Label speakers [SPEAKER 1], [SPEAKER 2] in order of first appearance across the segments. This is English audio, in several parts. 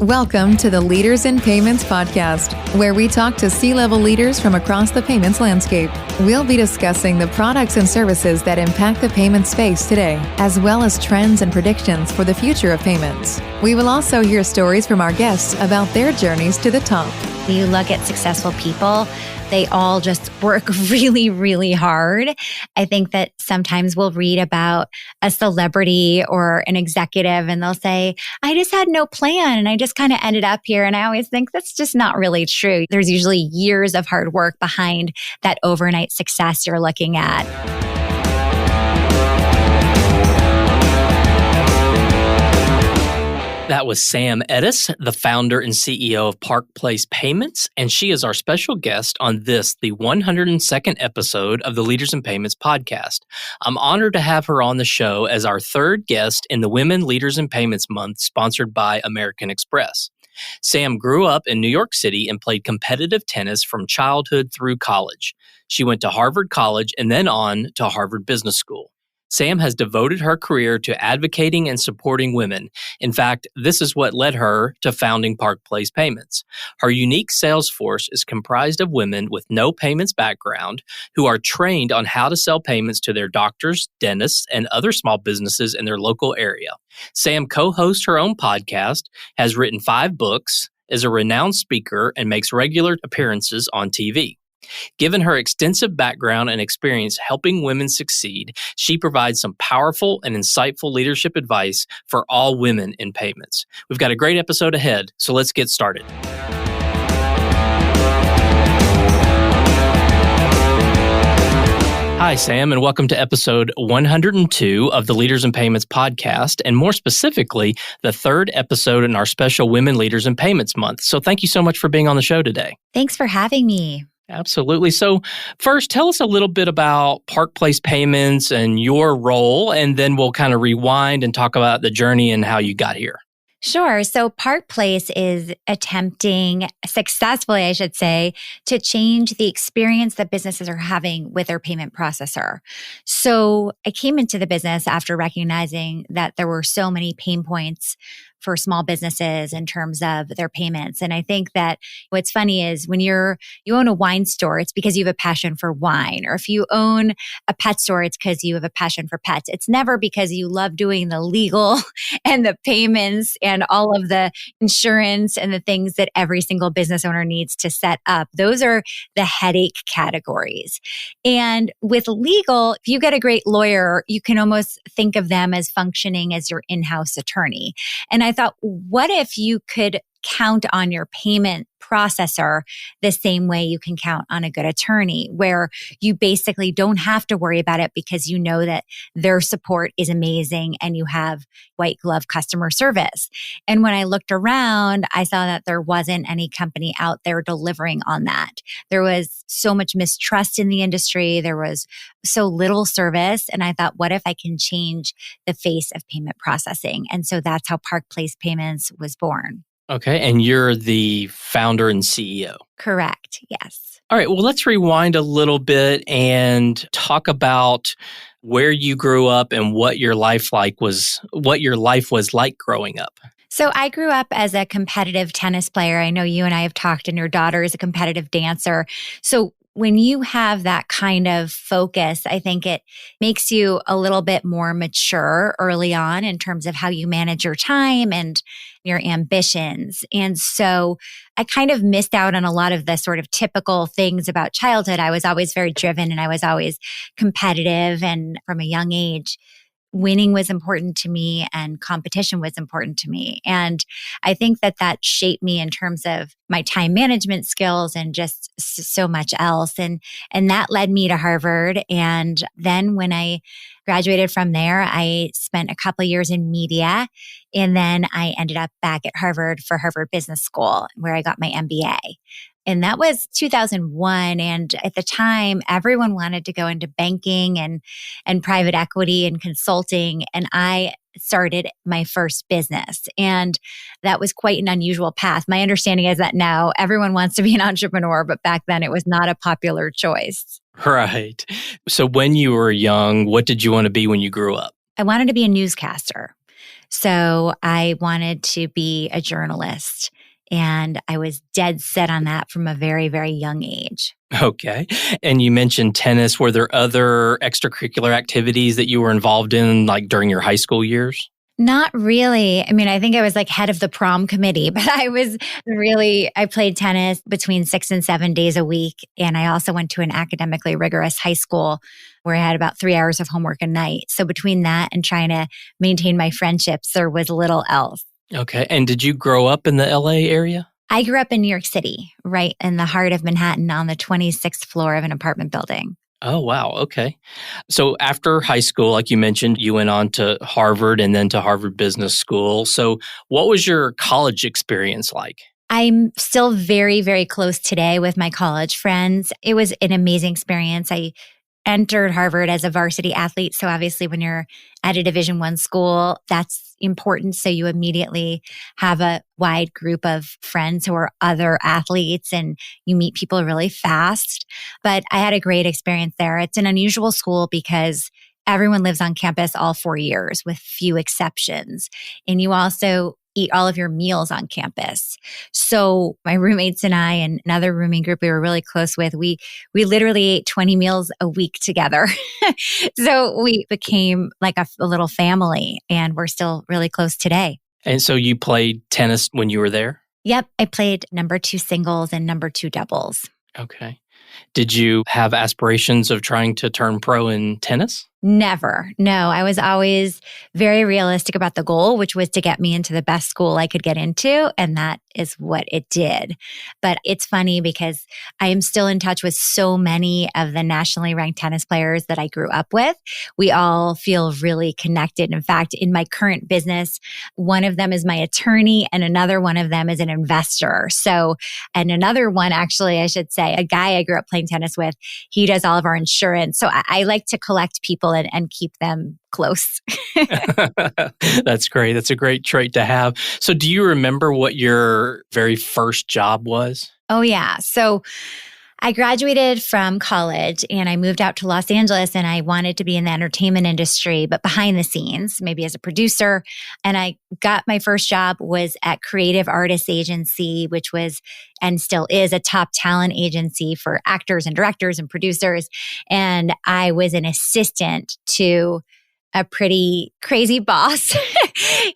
[SPEAKER 1] Welcome to the Leaders in Payments podcast, where we talk to C-level leaders from across the payments landscape. We'll be discussing the products and services that impact the payment space today, as well as trends and predictions for the future of payments. We will also hear stories from our guests about their journeys to the top.
[SPEAKER 2] When you look at successful people, they all just work really, really hard. I think that sometimes we'll read about a celebrity or an executive and they'll say, I just had no plan and I just kind of ended up here. And I always think that's just not really true. There's usually years of hard work behind that overnight success you're looking at.
[SPEAKER 3] That was Sam Ettus, the founder and CEO of Park Place Payments, and she is our special guest on the 102nd episode of the Leaders in Payments podcast. I'm honored to have her on the show as our third guest in the Women Leaders in Payments Month, sponsored by American Express. Sam grew up in New York City and played competitive tennis from childhood through college. She went to Harvard College and then on to Harvard Business School. Sam has devoted her career to advocating and supporting women. In fact, this is what led her to founding Park Place Payments. Her unique sales force is comprised of women with no payments background who are trained on how to sell payments to their doctors, dentists, and other small businesses in their local area. Sam co-hosts her own podcast, has written 5 books, is a renowned speaker, and makes regular appearances on TV. Given her extensive background and experience helping women succeed, she provides some powerful and insightful leadership advice for all women in payments. We've got a great episode ahead, so let's get started. Hi, Sam, and welcome to episode 102 of the Leaders in Payments podcast, and more specifically, the third episode in our special Women Leaders in Payments month. So thank you so much for being on the show today.
[SPEAKER 2] Thanks for having me.
[SPEAKER 3] Absolutely. So first, tell us a little bit about Park Place Payments and your role, and then we'll kind of rewind and talk about the journey and how you got here.
[SPEAKER 2] Sure. So Park Place is attempting successfully, I should say, to change the experience that businesses are having with their payment processor. So I came into the business after recognizing that there were so many pain points for small businesses in terms of their payments. And I think that what's funny is when you own a wine store, it's because you have a passion for wine. Or if you own a pet store, it's because you have a passion for pets. It's never because you love doing the legal and the payments and all of the insurance and the things that every single business owner needs to set up. Those are the headache categories. And with legal, if you get a great lawyer, you can almost think of them as functioning as your in-house attorney. And I thought, what if you could count on your payment processor the same way you can count on a good attorney, where you basically don't have to worry about it because you know that their support is amazing and you have white glove customer service. And when I looked around, I saw that there wasn't any company out there delivering on that. There was so much mistrust in the industry. There was so little service. And I thought, what if I can change the face of payment processing? And so that's how Park Place Payments was born.
[SPEAKER 3] Okay, and you're the founder and CEO.
[SPEAKER 2] Correct, yes.
[SPEAKER 3] All right, well, let's rewind a little bit and talk about where you grew up and what your life was like growing up.
[SPEAKER 2] So I grew up as a competitive tennis player. I know you and I have talked, and your daughter is a competitive dancer. So when you have that kind of focus, I think it makes you a little bit more mature early on in terms of how you manage your time and your ambitions. And so I kind of missed out on a lot of the sort of typical things about childhood. I was always very driven and I was always competitive. And from a young age, winning was important to me and competition was important to me. And I think that shaped me in terms of my time management skills and just so much else. And that led me to Harvard. And then when I graduated from there, I spent a couple of years in media. And then I ended up back at Harvard for Harvard Business School, where I got my MBA. And that was 2001. And at the time, everyone wanted to go into banking and private equity and consulting. And I started my first business. And that was quite an unusual path. My understanding is that now everyone wants to be an entrepreneur, but back then it was not a popular choice.
[SPEAKER 3] Right. So when you were young, what did you want to be when you grew up?
[SPEAKER 2] I wanted to be a newscaster. So I wanted to be a journalist. And I was dead set on that from a very, very young age.
[SPEAKER 3] Okay. And you mentioned tennis. Were there other extracurricular activities that you were involved in, like during your high school years?
[SPEAKER 2] Not really. I mean, I think I was like head of the prom committee, but I played tennis between 6 and 7 days a week. And I also went to an academically rigorous high school where I had about 3 hours of homework a night. So between that and trying to maintain my friendships, there was little else.
[SPEAKER 3] Okay. And did you grow up in the LA area?
[SPEAKER 2] I grew up in New York City, right in the heart of Manhattan on the 26th floor of an apartment building.
[SPEAKER 3] Oh, wow. Okay. So after high school, like you mentioned, you went on to Harvard and then to Harvard Business School. So what was your college experience like?
[SPEAKER 2] I'm still very, very close today with my college friends. It was an amazing experience. I entered Harvard as a varsity athlete. So obviously when you're at a Division I school, that's important. So you immediately have a wide group of friends who are other athletes and you meet people really fast. But I had a great experience there. It's an unusual school because everyone lives on campus all 4 years with few exceptions. And you also eat all of your meals on campus. So my roommates and I and another rooming group we were really close with, we literally ate 20 meals a week together. So we became like a little family and we're still really close today.
[SPEAKER 3] And so you played tennis when you were there?
[SPEAKER 2] Yep. I played number 2 singles and number 2 doubles.
[SPEAKER 3] Okay. Did you have aspirations of trying to turn pro in tennis?
[SPEAKER 2] Never. No, I was always very realistic about the goal, which was to get me into the best school I could get into. And that is what it did. But it's funny because I am still in touch with so many of the nationally ranked tennis players that I grew up with. We all feel really connected. In fact, in my current business, one of them is my attorney and another one of them is an investor. So, and another one, actually, I should say, a guy I grew up playing tennis with, he does all of our insurance. So I like to collect people and keep them close.
[SPEAKER 3] That's great. That's a great trait to have. So do you remember what your very first job was?
[SPEAKER 2] Oh, yeah. So I graduated from college and I moved out to Los Angeles and I wanted to be in the entertainment industry, but behind the scenes, maybe as a producer. And I got my first job was at Creative Artists Agency, which was and still is a top talent agency for actors and directors and producers. And I was an assistant to a pretty crazy boss.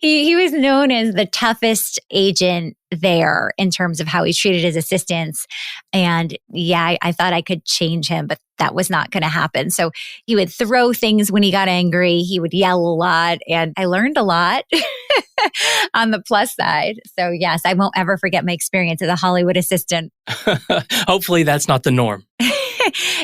[SPEAKER 2] He was known as the toughest agent there in terms of how he treated his assistants. And yeah, I thought I could change him, but that was not going to happen. So he would throw things when he got angry. He would yell a lot and I learned a lot on the plus side. So yes, I won't ever forget my experience as a Hollywood assistant.
[SPEAKER 3] Hopefully that's not the norm.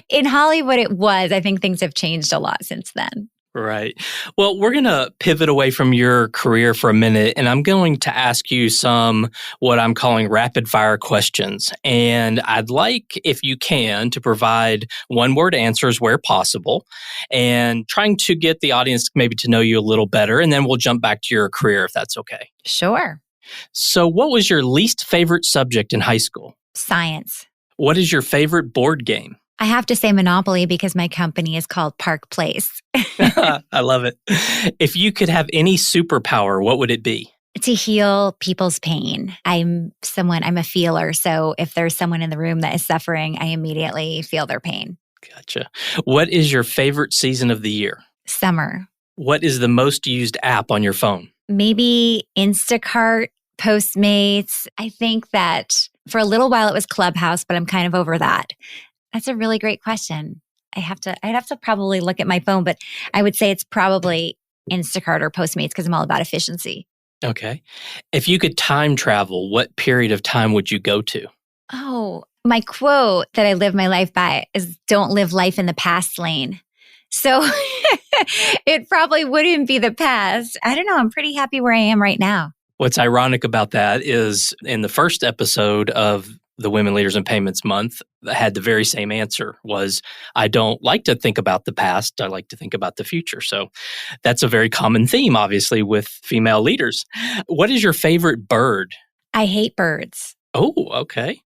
[SPEAKER 2] In Hollywood, it was. I think things have changed a lot since then.
[SPEAKER 3] Right. Well, we're going to pivot away from your career for a minute, and I'm going to ask you some what I'm calling rapid fire questions. And I'd like, if you can, to provide one-word answers where possible and trying to get the audience maybe to know you a little better. And then we'll jump back to your career if that's okay.
[SPEAKER 2] Sure.
[SPEAKER 3] So what was your least favorite subject in high school?
[SPEAKER 2] Science.
[SPEAKER 3] What is your favorite board game?
[SPEAKER 2] I have to say Monopoly because my company is called Park Place.
[SPEAKER 3] I love it. If you could have any superpower, what would it be?
[SPEAKER 2] To heal people's pain. I'm a feeler. So if there's someone in the room that is suffering, I immediately feel their pain.
[SPEAKER 3] Gotcha. What is your favorite season of the year?
[SPEAKER 2] Summer.
[SPEAKER 3] What is the most used app on your phone?
[SPEAKER 2] Maybe Instacart, Postmates. I think that for a little while it was Clubhouse, but I'm kind of over that. That's a really great question. I'd have to probably look at my phone, but I would say it's probably Instacart or Postmates because I'm all about efficiency.
[SPEAKER 3] Okay. If you could time travel, what period of time would you go to?
[SPEAKER 2] Oh, my quote that I live my life by is don't live life in the past lane. So it probably wouldn't be the past. I don't know. I'm pretty happy where I am right now.
[SPEAKER 3] What's ironic about that is in the first episode of the Women Leaders in Payments Month, had the very same answer was, I don't like to think about the past. I like to think about the future. So that's a very common theme, obviously, with female leaders. What is your favorite bird?
[SPEAKER 2] I hate birds.
[SPEAKER 3] Oh, okay.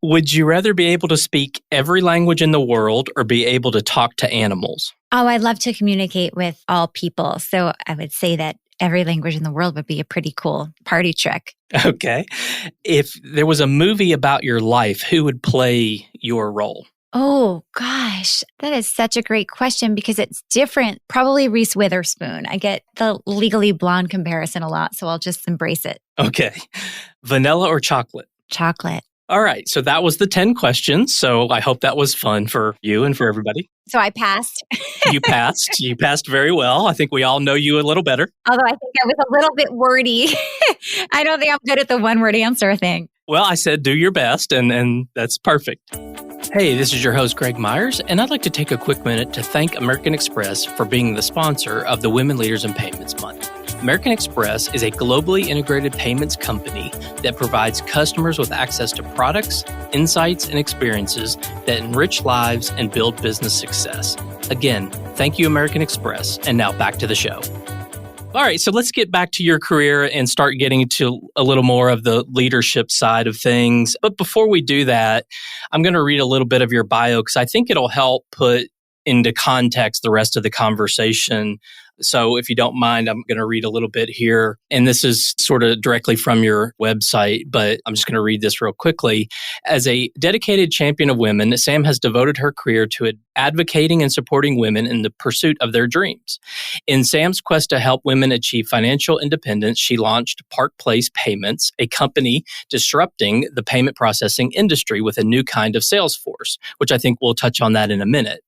[SPEAKER 3] Would you rather be able to speak every language in the world or be able to talk to animals?
[SPEAKER 2] Oh, I love to communicate with all people. So I would say that every language in the world would be a pretty cool party trick.
[SPEAKER 3] Okay. If there was a movie about your life, who would play your role?
[SPEAKER 2] Oh, gosh, that is such a great question because it's different. Probably Reese Witherspoon. I get the Legally Blonde comparison a lot, so I'll just embrace it.
[SPEAKER 3] Okay. Vanilla or chocolate?
[SPEAKER 2] Chocolate.
[SPEAKER 3] All right. So that was the 10 questions. So I hope that was fun for you and for everybody.
[SPEAKER 2] So I passed.
[SPEAKER 3] You passed. You passed very well. I think we all know you a little better.
[SPEAKER 2] Although I think I was a little bit wordy. I don't think I'm good at the one-word answer thing.
[SPEAKER 3] Well, I said do your best, and that's perfect. Hey, this is your host, Greg Myers, and I'd like to take a quick minute to thank American Express for being the sponsor of the Women Leaders in Payments Month. American Express is a globally integrated payments company that provides customers with access to products, insights, and experiences that enrich lives and build business success. Again, thank you, American Express. And now back to the show. All right, so let's get back to your career and start getting to a little more of the leadership side of things. But before we do that, I'm going to read a little bit of your bio because I think it'll help put into context the rest of the conversation. So if you don't mind, I'm going to read a little bit here. And this is sort of directly from your website, but I'm just going to read this real quickly. As a dedicated champion of women, Sam has devoted her career to advocating and supporting women in the pursuit of their dreams. In Sam's quest to help women achieve financial independence, she launched Park Place Payments, a company disrupting the payment processing industry with a new kind of sales force, which I think we'll touch on that in a minute.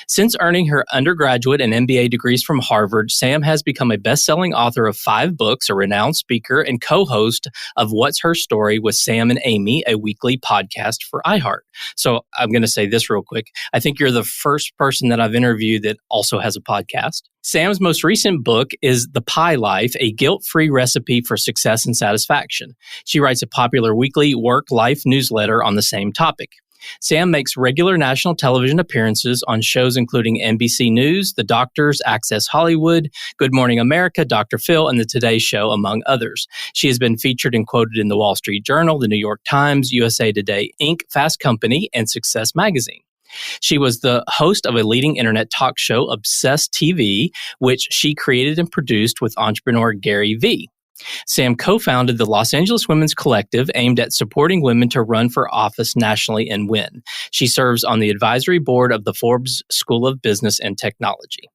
[SPEAKER 3] Since earning her undergraduate and MBA degrees from Harvard, Sam has become a best-selling author of 5 books, a renowned speaker, and co-host of What's Her Story with Sam and Amy, a weekly podcast for iHeart. So I'm going to say this real quick. I think you're the first person that I've interviewed that also has a podcast. Sam's most recent book is The Pie Life, a guilt-free recipe for success and satisfaction. She writes a popular weekly work-life newsletter on the same topic. Sam makes regular national television appearances on shows including NBC News, The Doctors, Access Hollywood, Good Morning America, Dr. Phil, and The Today Show, among others. She has been featured and quoted in The Wall Street Journal, The New York Times, USA Today, Inc., Fast Company, and Success Magazine. She was the host of a leading internet talk show, Obsessed TV, which she created and produced with entrepreneur Gary Vee. Sam co-founded the Los Angeles Women's Collective, aimed at supporting women to run for office nationally and win. She serves on the advisory board of the Forbes School of Business and Technology.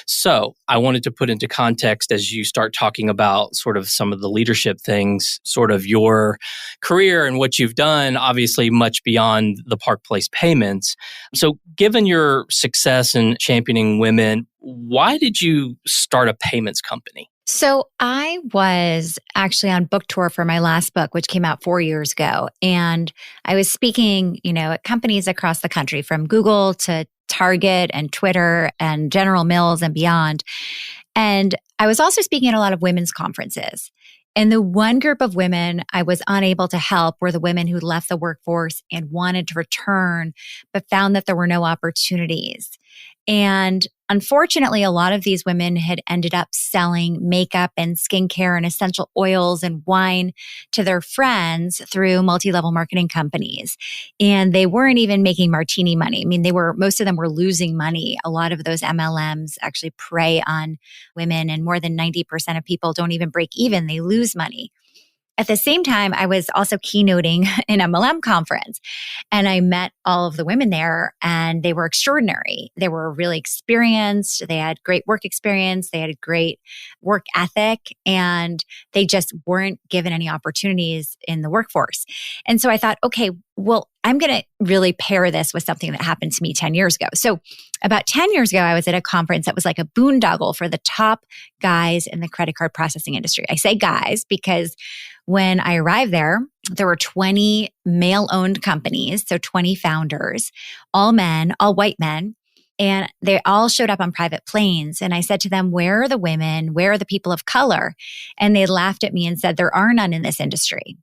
[SPEAKER 3] So I wanted to put into context as you start talking about sort of some of the leadership things, sort of your career and what you've done, obviously much beyond the Park Place Payments. So given your success in championing women, why did you start a payments company?
[SPEAKER 2] So I was actually on book tour for my last book, which came out 4 years ago. And I was speaking, at companies across the country, from Google to Target and Twitter and General Mills and beyond. And I was also speaking at a lot of women's conferences. And the one group of women I was unable to help were the women who left the workforce and wanted to return, but found that there were no opportunities. And unfortunately, a lot of these women had ended up selling makeup and skincare and essential oils and wine to their friends through multi-level marketing companies. And they weren't even making martini money. I mean, most of them were losing money. A lot of those MLMs actually prey on women, and more than 90% of people don't even break even. They lose money. At the same time, I was also keynoting an MLM conference, and I met all of the women there, and they were extraordinary. They were really experienced. They had great work experience. They had a great work ethic, and they just weren't given any opportunities in the workforce. And so I thought, okay, well, I'm going to really pair this with something that happened to me 10 years ago. So about 10 years ago, I was at a conference that was like a boondoggle for the top guys in the credit card processing industry. I say guys because when I arrived there were 20 male-owned companies, so 20 founders, all men, all white men, and they all showed up on private planes. And I said to them, where are the women? Where are the people of color? And they laughed at me and said, there are none in this industry.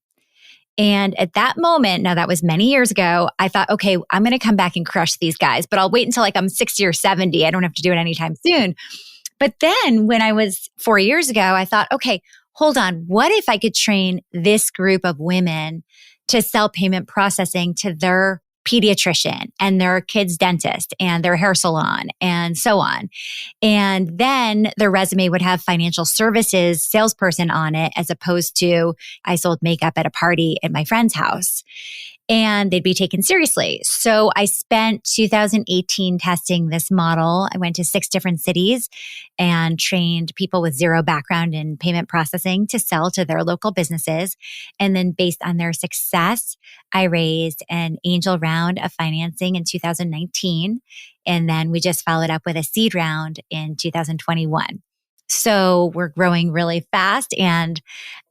[SPEAKER 2] And at that moment, now that was many years ago, I thought, okay, I'm going to come back and crush these guys, but I'll wait until like I'm 60 or 70. I don't have to do it anytime soon. But then when I was 4 years ago, I thought, okay, hold on. What if I could train this group of women to sell payment processing to their pediatrician and their kid's dentist and their hair salon and so on. And then their resume would have financial services salesperson on it, as opposed to I sold makeup at a party at my friend's house. And they'd be taken seriously. So I spent 2018 testing this model. I went to 6 different cities and trained people with zero background in payment processing to sell to their local businesses. And then based on their success, I raised an angel round of financing in 2019. And then we just followed up with a seed round in 2021. So we're growing really fast, and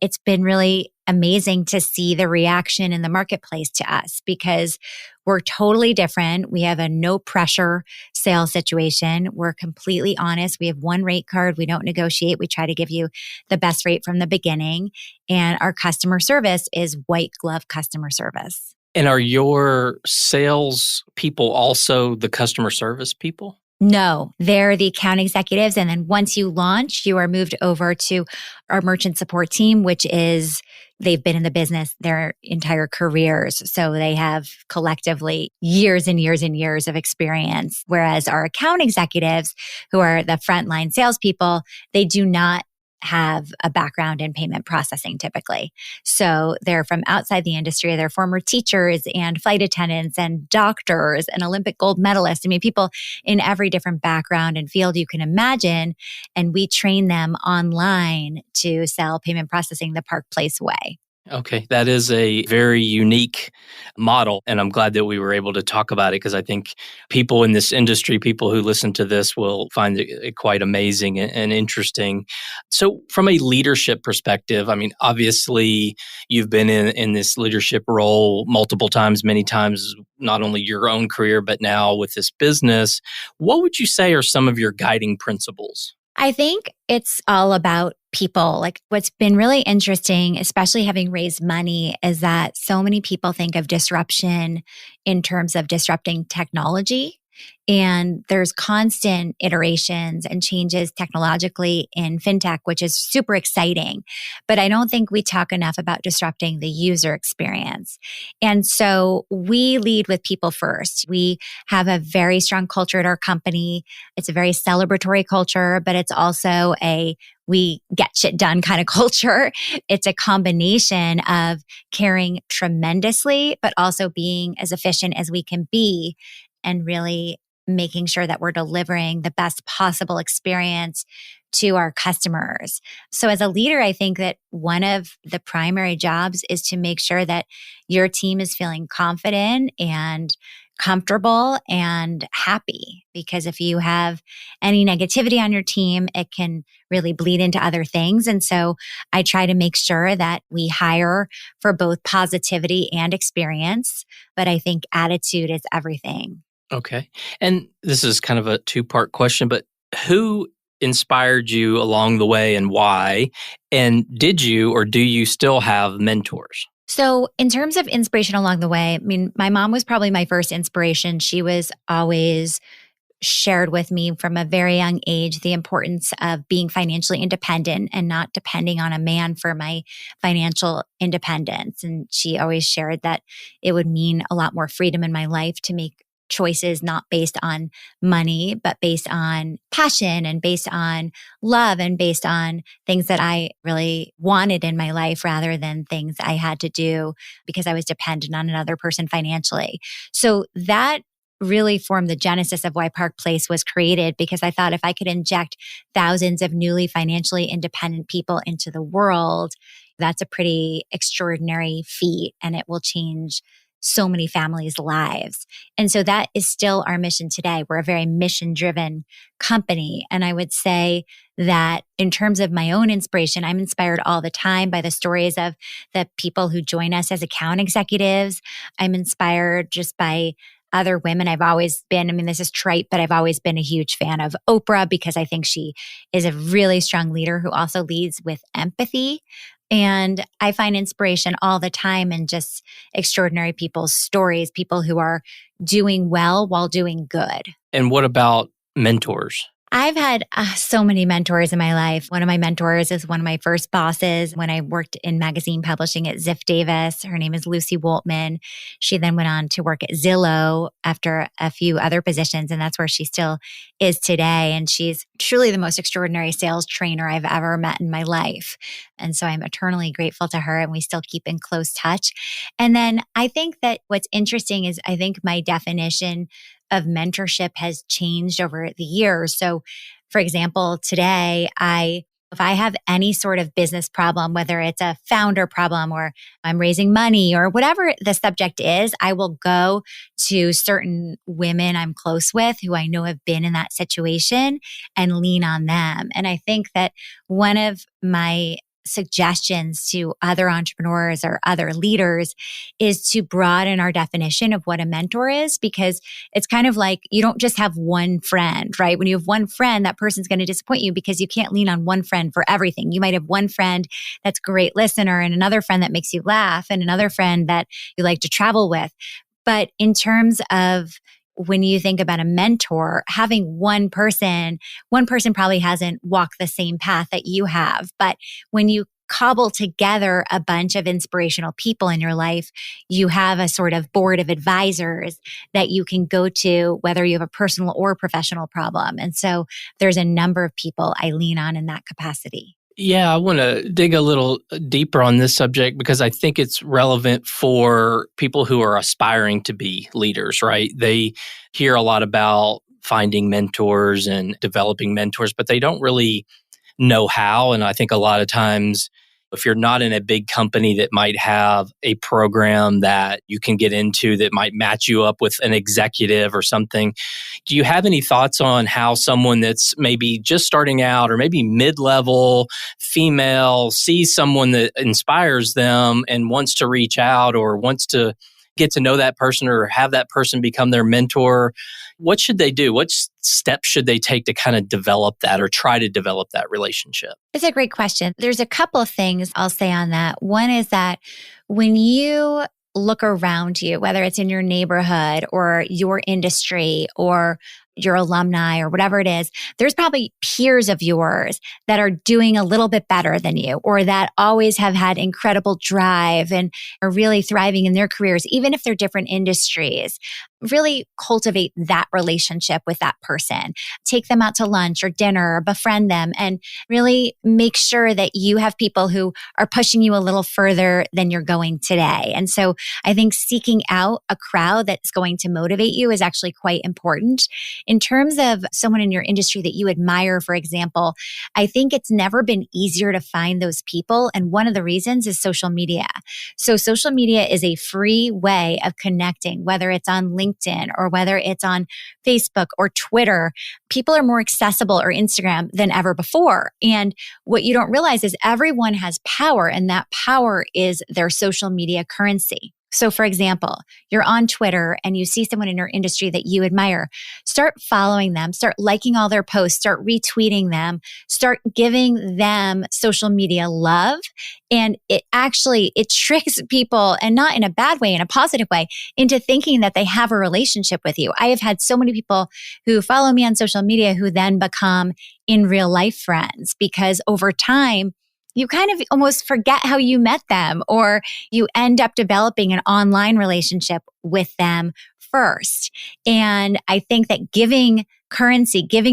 [SPEAKER 2] it's been really amazing to see the reaction in the marketplace to us because we're totally different. We have a no pressure sales situation. We're completely honest. We have one rate card. We don't negotiate. We try to give you the best rate from the beginning. And our customer service is white glove customer service.
[SPEAKER 3] And are your sales people also the customer service people?
[SPEAKER 2] No, they're the account executives. And then once you launch, you are moved over to our merchant support team, which is they've been in the business their entire careers. So they have collectively years and years and years of experience. Whereas our account executives, who are the frontline salespeople, they do not have a background in payment processing typically. So they're from outside the industry. They're former teachers and flight attendants and doctors and Olympic gold medalists. I mean, people in every different background and field you can imagine. And we train them online to sell payment processing the Park Place way.
[SPEAKER 3] Okay, that is a very unique model, and I'm glad that we were able to talk about it because I think people in this industry, people who listen to this will find it quite amazing and interesting. So from a leadership perspective, I mean, obviously you've been in this leadership role multiple times, many times, not only your own career, but now with this business. What would you say are some of your guiding principles?
[SPEAKER 2] I think it's all about people. Like what's been really interesting, especially having raised money, is that so many people think of disruption in terms of disrupting technology. And there's constant iterations and changes technologically in fintech, which is super exciting. But I don't think we talk enough about disrupting the user experience. And so we lead with people first. We have a very strong culture at our company. It's a very celebratory culture, but it's also a we get shit done kind of culture. It's a combination of caring tremendously, but also being as efficient as we can be and really making sure that we're delivering the best possible experience to our customers. So as a leader, I think that one of the primary jobs is to make sure that your team is feeling confident and comfortable and happy. Because if you have any negativity on your team, it can really bleed into other things. And so I try to make sure that we hire for both positivity and experience. But I think attitude is everything.
[SPEAKER 3] Okay. And this is kind of a 2-part question, but who inspired you along the way and why? And did you or do you still have mentors?
[SPEAKER 2] So in terms of inspiration along the way, I mean, my mom was probably my first inspiration. She was always shared with me from a very young age the importance of being financially independent and not depending on a man for my financial independence. And she always shared that it would mean a lot more freedom in my life to make choices not based on money, but based on passion and based on love and based on things that I really wanted in my life rather than things I had to do because I was dependent on another person financially. So that really formed the genesis of why Park Place was created, because I thought if I could inject thousands of newly financially independent people into the world, that's a pretty extraordinary feat and it will change so many families' lives. And so that is still our mission today. We're a very mission-driven company. And I would say that in terms of my own inspiration, I'm inspired all the time by the stories of the people who join us as account executives. I'm inspired just by other women. I've always been, I mean, this is trite, but I've always been a huge fan of Oprah because I think she is a really strong leader who also leads with empathy. And I find inspiration all the time in just extraordinary people's stories, people who are doing well while doing good.
[SPEAKER 3] And what about mentors?
[SPEAKER 2] I've had so many mentors in my life. One of my mentors is one of my first bosses when I worked in magazine publishing at Ziff Davis. Her name is Lucy Woltman. She then went on to work at Zillow after a few other positions, and that's where she still is today. And she's truly the most extraordinary sales trainer I've ever met in my life. And so I'm eternally grateful to her, and we still keep in close touch. And then I think that what's interesting is I think my definition of mentorship has changed over the years. So, for example, today, if I have any sort of business problem, whether it's a founder problem or I'm raising money or whatever the subject is, I will go to certain women I'm close with who I know have been in that situation and lean on them. And I think that one of my suggestions to other entrepreneurs or other leaders is to broaden our definition of what a mentor is, because it's kind of like you don't just have one friend, right? When you have one friend, that person's going to disappoint you because you can't lean on one friend for everything. You might have one friend that's a great listener and another friend that makes you laugh and another friend that you like to travel with. But in terms of when you think about a mentor, having one person probably hasn't walked the same path that you have. But when you cobble together a bunch of inspirational people in your life, you have a sort of board of advisors that you can go to, whether you have a personal or professional problem. And so there's a number of people I lean on in that capacity.
[SPEAKER 3] Yeah, I want to dig a little deeper on this subject because I think it's relevant for people who are aspiring to be leaders, right? They hear a lot about finding mentors and developing mentors, but they don't really know how. And I think a lot of times, if you're not in a big company that might have a program that you can get into that might match you up with an executive or something, do you have any thoughts on how someone that's maybe just starting out or maybe mid-level female sees someone that inspires them and wants to reach out or wants to get to know that person or have that person become their mentor? What should they do? What steps should they take to kind of develop that or try to develop that relationship?
[SPEAKER 2] It's a great question. There's a couple of things I'll say on that. One is that when you look around you, whether it's in your neighborhood or your industry or your alumni or whatever it is, there's probably peers of yours that are doing a little bit better than you or that always have had incredible drive and are really thriving in their careers, even if they're different industries. Really cultivate that relationship with that person. Take them out to lunch or dinner or befriend them and really make sure that you have people who are pushing you a little further than you're going today. And so I think seeking out a crowd that's going to motivate you is actually quite important. In terms of someone in your industry that you admire, for example, I think it's never been easier to find those people. And one of the reasons is social media. So social media is a free way of connecting, whether it's on LinkedIn or whether it's on Facebook or Twitter. People are more accessible, or Instagram, than ever before. And what you don't realize is everyone has power, and that power is their social media currency. So for example, you're on Twitter and you see someone in your industry that you admire. Start following them, start liking all their posts, start retweeting them, start giving them social media love. And it tricks people, and not in a bad way, in a positive way, into thinking that they have a relationship with you. I have had so many people who follow me on social media who then become in real life friends, because over time, you kind of almost forget how you met them, or you end up developing an online relationship with them first. And I think that giving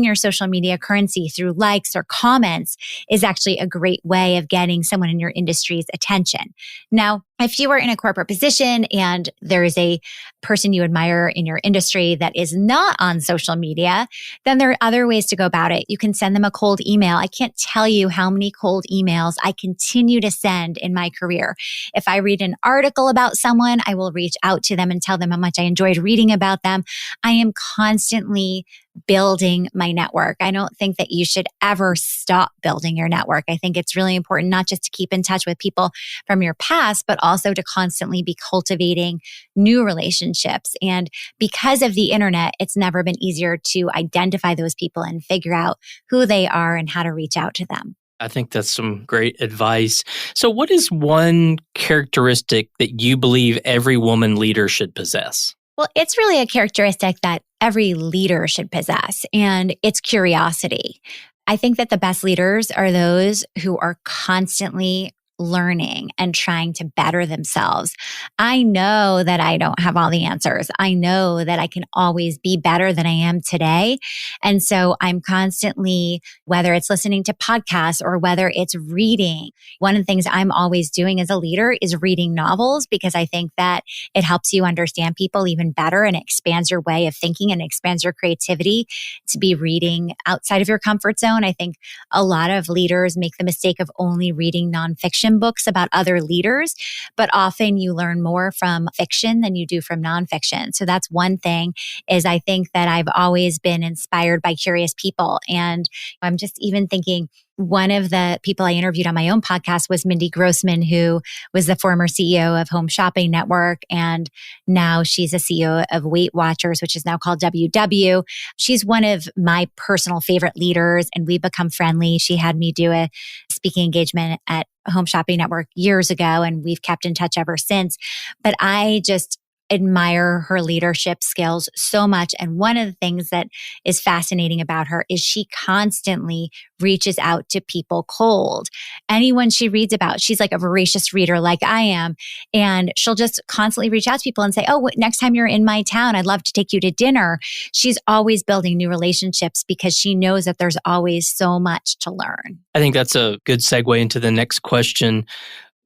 [SPEAKER 2] your social media currency through likes or comments is actually a great way of getting someone in your industry's attention. Now, if you are in a corporate position and there is a person you admire in your industry that is not on social media, then there are other ways to go about it. You can send them a cold email. I can't tell you how many cold emails I continue to send in my career. If I read an article about someone, I will reach out to them and tell them how much I enjoyed reading about them. I am constantly building my network. I don't think that you should ever stop building your network. I think it's really important not just to keep in touch with people from your past, but also to constantly be cultivating new relationships. And because of the internet, it's never been easier to identify those people and figure out who they are and how to reach out to them.
[SPEAKER 3] I think that's some great advice. So what is one characteristic that you believe every woman leader should possess?
[SPEAKER 2] Well, it's really a characteristic that every leader should possess, and it's curiosity. I think that the best leaders are those who are constantly learning and trying to better themselves. I know that I don't have all the answers. I know that I can always be better than I am today. And so I'm constantly, whether it's listening to podcasts or whether it's reading, one of the things I'm always doing as a leader is reading novels because I think that it helps you understand people even better and expands your way of thinking and expands your creativity to be reading outside of your comfort zone. I think a lot of leaders make the mistake of only reading nonfiction books about other leaders, but often you learn more from fiction than you do from nonfiction. So that's one thing is I think that I've always been inspired by curious people. And I'm just even thinking, one of the people I interviewed on my own podcast was Mindy Grossman, who was the former CEO of Home Shopping Network. And now she's a CEO of Weight Watchers, which is now called WW. She's one of my personal favorite leaders, and we've become friendly. She had me do a speaking engagement at Home Shopping Network years ago, and we've kept in touch ever since. But I just admire her leadership skills so much. And one of the things that is fascinating about her is she constantly reaches out to people cold. Anyone she reads about, she's like a voracious reader like I am. And she'll just constantly reach out to people and say, oh, next time you're in my town, I'd love to take you to dinner. She's always building new relationships because she knows that there's always so much to learn.
[SPEAKER 3] I think that's a good segue into the next question.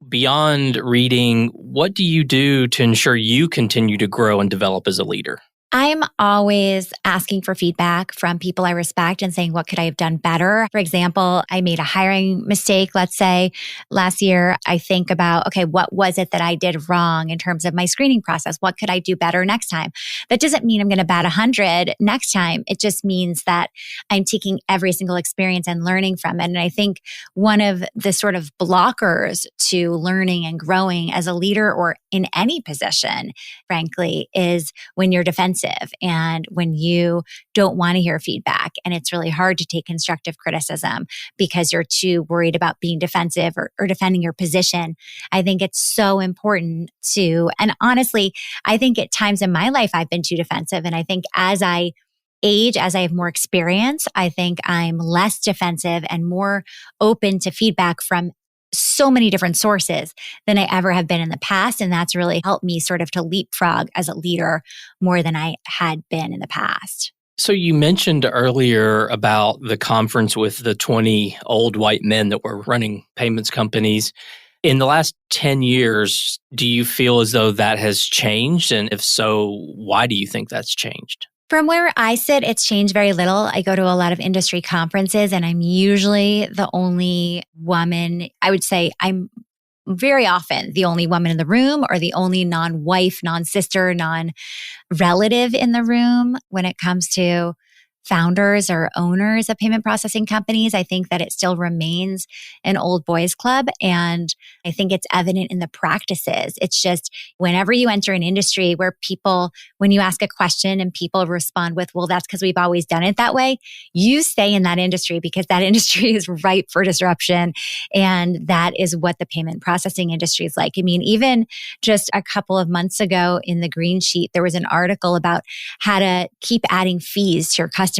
[SPEAKER 3] Beyond reading, what do you do to ensure you continue to grow and develop as a leader?
[SPEAKER 2] I'm always asking for feedback from people I respect and saying, what could I have done better? For example, I made a hiring mistake, let's say last year. I think about, okay, what was it that I did wrong in terms of my screening process? What could I do better next time? That doesn't mean I'm going to bat 100 next time. It just means that I'm taking every single experience and learning from it. And I think one of the sort of blockers to learning and growing as a leader or in any position, frankly, is when you're defensive and when you don't want to hear feedback. And it's really hard to take constructive criticism because you're too worried about being defensive or defending your position. I think it's so important to, and honestly, I think at times in my life, I've been too defensive. And I think as I age, as I have more experience, I think I'm less defensive and more open to feedback from so many different sources than I ever have been in the past. And that's really helped me sort of to leapfrog as a leader more than I had been in the past.
[SPEAKER 3] So you mentioned earlier about the conference with the 20 old white men that were running payments companies. In the last 10 years, do you feel as though that has changed? And if so, why do you think that's changed?
[SPEAKER 2] From where I sit, it's changed very little. I go to a lot of industry conferences and I'm usually the only woman. I would say I'm very often the only woman in the room or the only non-wife, non-sister, non-relative in the room when it comes to founders or owners of payment processing companies. I think that it still remains an old boys club. And I think it's evident in the practices. It's just whenever you enter an industry where people, when you ask a question and people respond with, well, that's because we've always done it that way, you stay in that industry because that industry is ripe for disruption. And that is what the payment processing industry is like. I mean, even just a couple of months ago in the Green Sheet, there was an article about how to keep adding fees to your customers.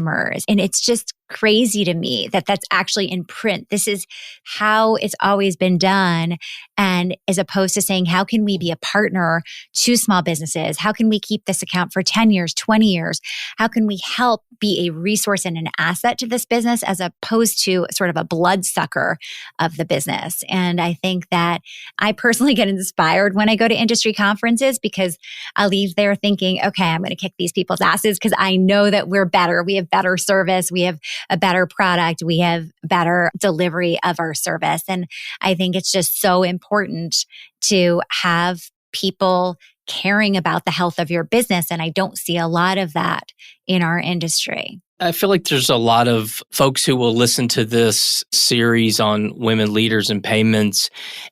[SPEAKER 2] And it's just crazy to me that that's actually in print. This is how it's always been done. And as opposed to saying, how can we be a partner to small businesses? How can we keep this account for 10 years, 20 years? How can we help be a resource and an asset to this business as opposed to sort of a bloodsucker of the business? And I think that I personally get inspired when I go to industry conferences because I leave there thinking, okay, I'm going to kick these people's asses because I know that we're better. We have better service. We have a better product. We have better delivery of our service. And I think it's just so important to have people caring about the health of your business. And I don't see a lot of that in our industry.
[SPEAKER 3] I feel like there's a lot of folks who will listen to this series on women leaders in payments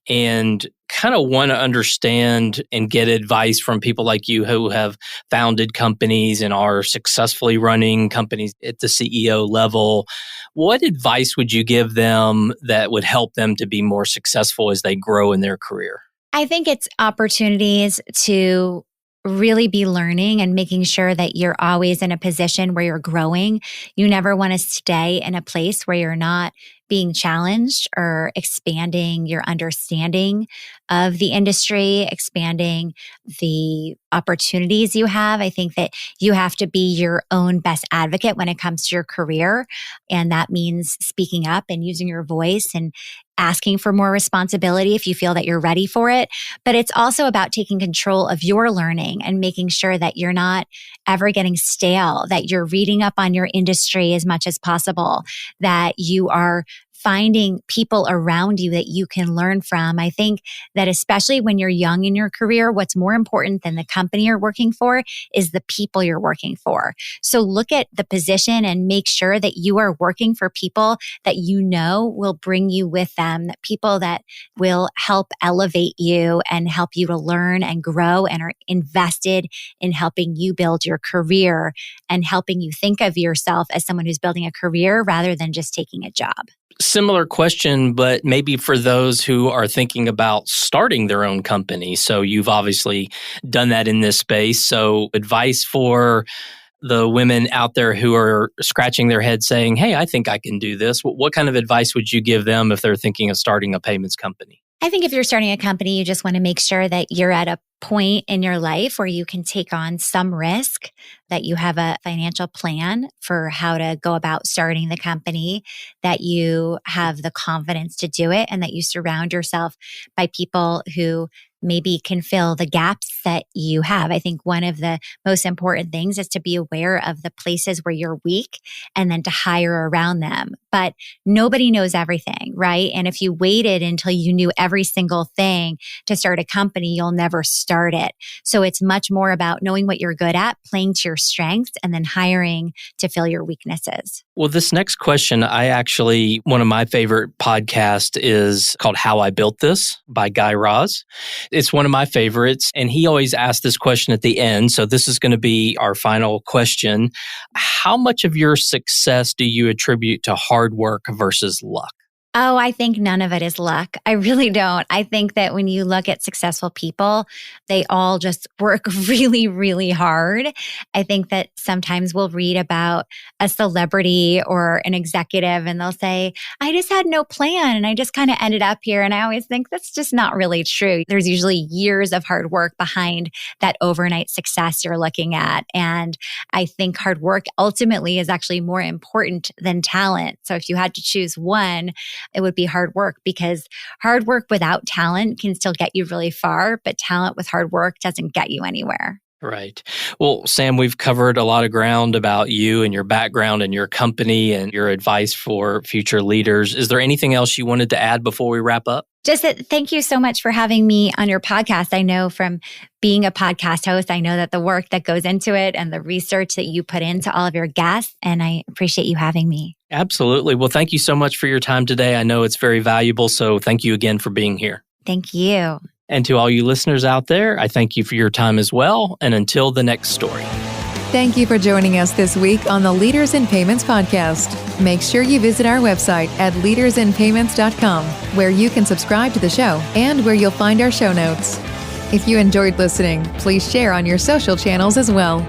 [SPEAKER 3] and kind of want to understand and get advice from people like you who have founded companies and are successfully running companies at the CEO level. What advice would you give them that would help them to be more successful as they grow in their career?
[SPEAKER 2] I think it's opportunities to really be learning and making sure that you're always in a position where you're growing. You never want to stay in a place where you're not being challenged or expanding your understanding of the industry, expanding the opportunities you have. I think that you have to be your own best advocate when it comes to your career. And that means speaking up and using your voice and asking for more responsibility if you feel that you're ready for it. But it's also about taking control of your learning and making sure that you're not ever getting stale, that you're reading up on your industry as much as possible, that you are finding people around you that you can learn from. I think that especially when you're young in your career, what's more important than the company you're working for is the people you're working for. So look at the position and make sure that you are working for people that you know will bring you with them, that people that will help elevate you and help you to learn and grow and are invested in helping you build your career and helping you think of yourself as someone who's building a career rather than just taking a job.
[SPEAKER 3] Similar question, but maybe for those who are thinking about starting their own company. So you've obviously done that in this space. So advice for the women out there who are scratching their head saying, hey, I think I can do this. What kind of advice would you give them if they're thinking of starting a payments company?
[SPEAKER 2] I think if you're starting a company, you just want to make sure that you're at a point in your life where you can take on some risk, that you have a financial plan for how to go about starting the company, that you have the confidence to do it, and that you surround yourself by people who maybe can fill the gaps that you have. I think one of the most important things is to be aware of the places where you're weak and then to hire around them. But nobody knows everything, right? And if you waited until you knew every single thing to start a company, you'll never start it. So it's much more about knowing what you're good at, playing to your strengths, and then hiring to fill your weaknesses.
[SPEAKER 3] Well, this next question, one of my favorite podcasts is called How I Built This by Guy Raz. It's one of my favorites. And he always asks this question at the end. So this is going to be our final question. How much of your success do you attribute to hard work versus luck?
[SPEAKER 2] Oh, I think none of it is luck. I really don't. I think that when you look at successful people, they all just work really, really hard. I think that sometimes we'll read about a celebrity or an executive and they'll say, I just had no plan and I just kind of ended up here. And I always think that's just not really true. There's usually years of hard work behind that overnight success you're looking at. And I think hard work ultimately is actually more important than talent. So if you had to choose one, it would be hard work, because hard work without talent can still get you really far, but talent with hard work doesn't get you anywhere.
[SPEAKER 3] Right. Well, Sam, we've covered a lot of ground about you and your background and your company and your advice for future leaders. Is there anything else you wanted to add before we wrap up?
[SPEAKER 2] Just that, thank you so much for having me on your podcast. I know from being a podcast host, I know that the work that goes into it and the research that you put into all of your guests, and I appreciate you having me.
[SPEAKER 3] Absolutely. Well, thank you so much for your time today. I know it's very valuable, so thank you again for being here.
[SPEAKER 2] Thank you.
[SPEAKER 3] And to all you listeners out there, I thank you for your time as well. And until the next story.
[SPEAKER 1] Thank you for joining us this week on the Leaders in Payments podcast. Make sure you visit our website at leadersinpayments.com, where you can subscribe to the show and where you'll find our show notes. If you enjoyed listening, please share on your social channels as well.